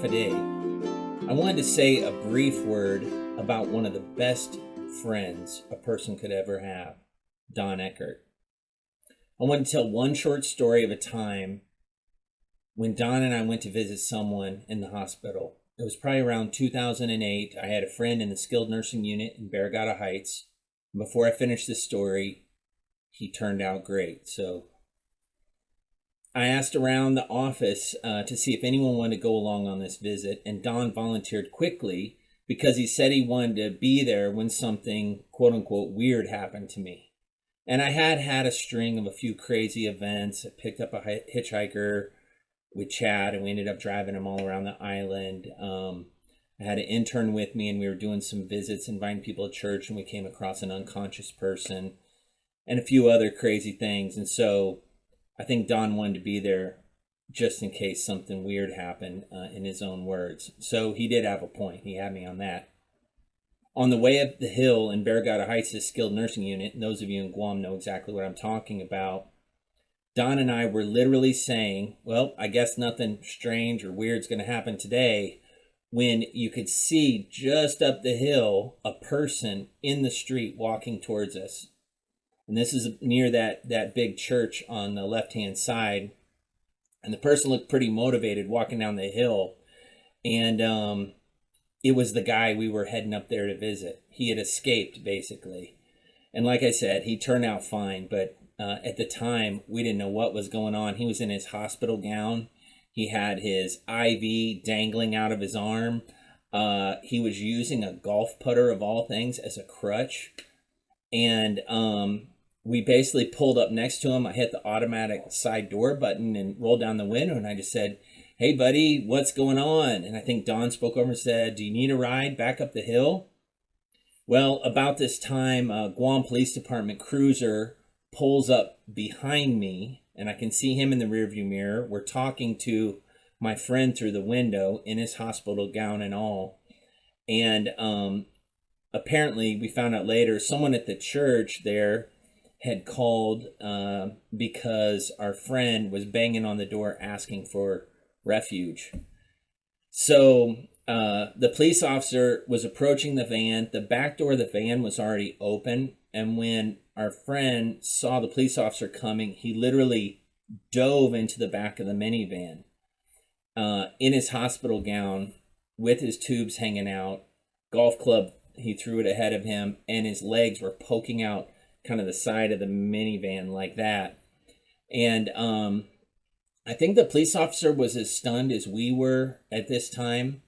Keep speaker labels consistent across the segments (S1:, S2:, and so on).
S1: half a day, I wanted to say a brief word about one of the best friends a person could ever have, Don Eckert. I want to tell one short story of a time when Don and I went to visit someone in the hospital. It was probably around 2008. I had a friend in the skilled nursing unit in Barragata Heights. Before I finish this story, he turned out great. So I asked around the office to see if anyone wanted to go along on this visit, and Don volunteered quickly because he said he wanted to be there when something quote-unquote weird happened to me. And I had a string of a few crazy events. I picked up a hitchhiker with Chad, and we ended up driving him all around the island. I had an intern with me, and we were doing some visits, inviting people to church, and we came across an unconscious person and a few other crazy things. And so I think Don wanted to be there just in case something weird happened, in his own words. So he did have a point. He had me on that. On the way up the hill in Barragata Heights, this skilled nursing unit, and those of you in Guam know exactly what I'm talking about, Don and I were literally saying, well, I guess nothing strange or weird is going to happen today, when you could see just up the hill a person in the street walking towards us. And this is near that big church on the left-hand side. And the person looked pretty motivated walking down the hill. And it was the guy we were heading up there to visit. He had escaped, basically. And like I said, he turned out fine. But at the time, we didn't know what was going on. He was in his hospital gown. He had his IV dangling out of his arm. He was using a golf putter, of all things, as a crutch. And we basically pulled up next to him. I hit the automatic side door button and rolled down the window. And I just said, hey, buddy, what's going on? And I think Don spoke over and said, do you need a ride back up the hill? Well, about this time, Guam Police Department cruiser pulls up behind me, and I can see him in the rearview mirror. We're talking to my friend through the window in his hospital gown and all. And apparently, we found out later, someone at the church there had called because our friend was banging on the door asking for refuge. So the police officer was approaching the van. The back door of the van was already open. And when our friend saw the police officer coming, he literally dove into the back of the minivan in his hospital gown with his tubes hanging out. Golf club, he threw it ahead of him, and his legs were poking out kind of the side of the minivan like that. And I think the police officer was as stunned as we were at this time.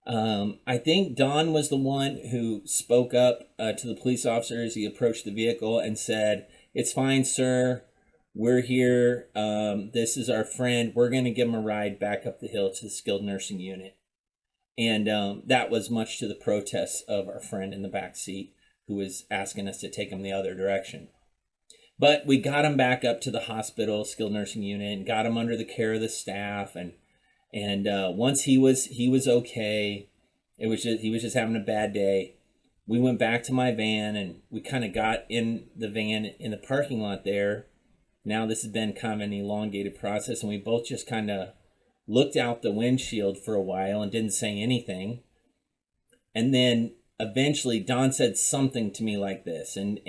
S1: I think Don was the one who spoke up to the police officer as he approached the vehicle and said, it's fine, sir. We're here. This is our friend. We're going to give him a ride back up the hill to the skilled nursing unit. And that was much to the protests of our friend in the back seat who was asking us to take him the other direction. But we got him back up to the hospital, skilled nursing unit, and got him under the care of the staff. And once he was okay, he was just having a bad day. We went back to my van, and we kind of got in the van in the parking lot there. Now this has been kind of an elongated process, and we both just kind of looked out the windshield for a while and didn't say anything. And then eventually Don said something to me like this, and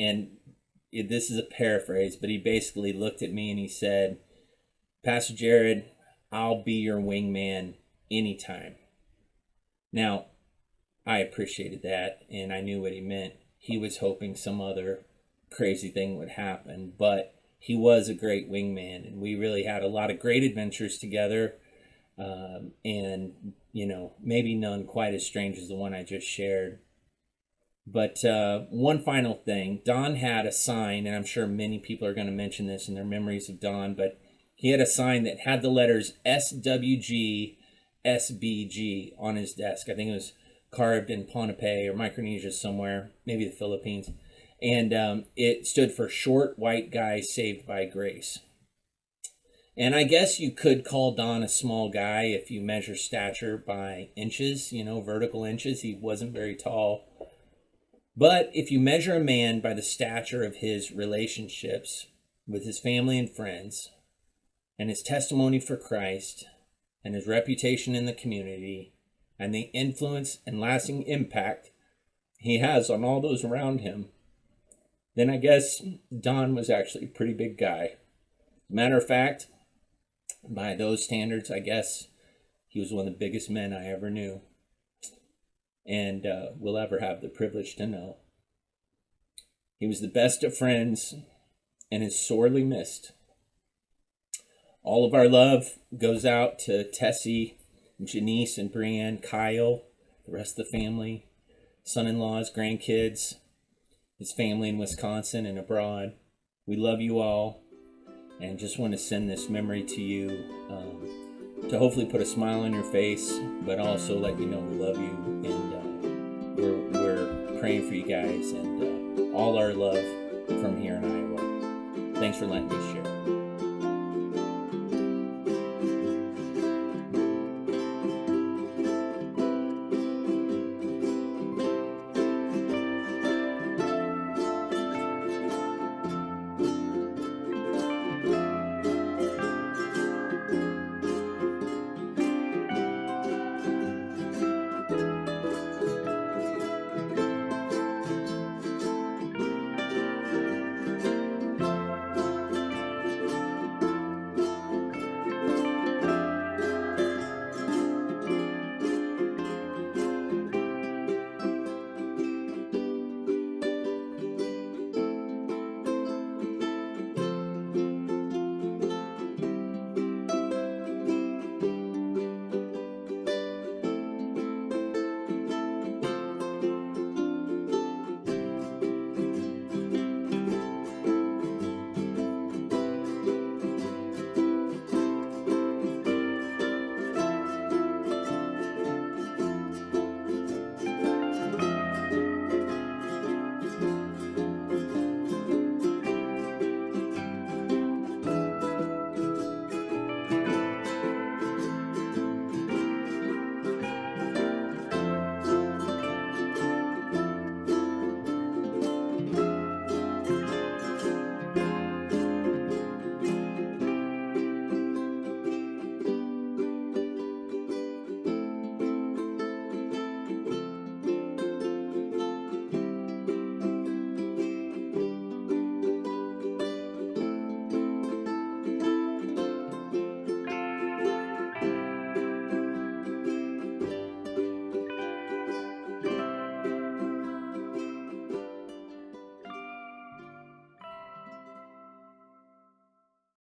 S1: this is a paraphrase, but he basically looked at me and he said, Pastor Jared, I'll be your wingman anytime. Now, I appreciated that, and I knew what he meant. He was hoping some other crazy thing would happen, but he was a great wingman, and we really had a lot of great adventures together, and, maybe none quite as strange as the one I just shared. But one final thing, Don had a sign, and I'm sure many people are going to mention this in their memories of Don, but he had a sign that had the letters SWG, SBG on his desk. I think it was carved in Ponape or Micronesia somewhere, maybe the Philippines. And it stood for Short White Guy Saved by Grace. And I guess you could call Don a small guy if you measure stature by inches, vertical inches. He wasn't very tall. But if you measure a man by the stature of his relationships with his family and friends, and his testimony for Christ, and his reputation in the community and the influence and lasting impact he has on all those around him, then I guess Don was actually a pretty big guy. Matter of fact, by those standards, I guess he was one of the biggest men I ever knew and will ever have the privilege to know. He was the best of friends and is sorely missed. All of our love goes out to Tessie, Janice and Brienne, Kyle, the rest of the family, son-in-laws, grandkids, his family in Wisconsin and abroad. We love you all and just want to send this memory to you to hopefully put a smile on your face, but also let you know we love you, and we're praying for you guys, and all our love from here in Iowa. Thanks for letting me share.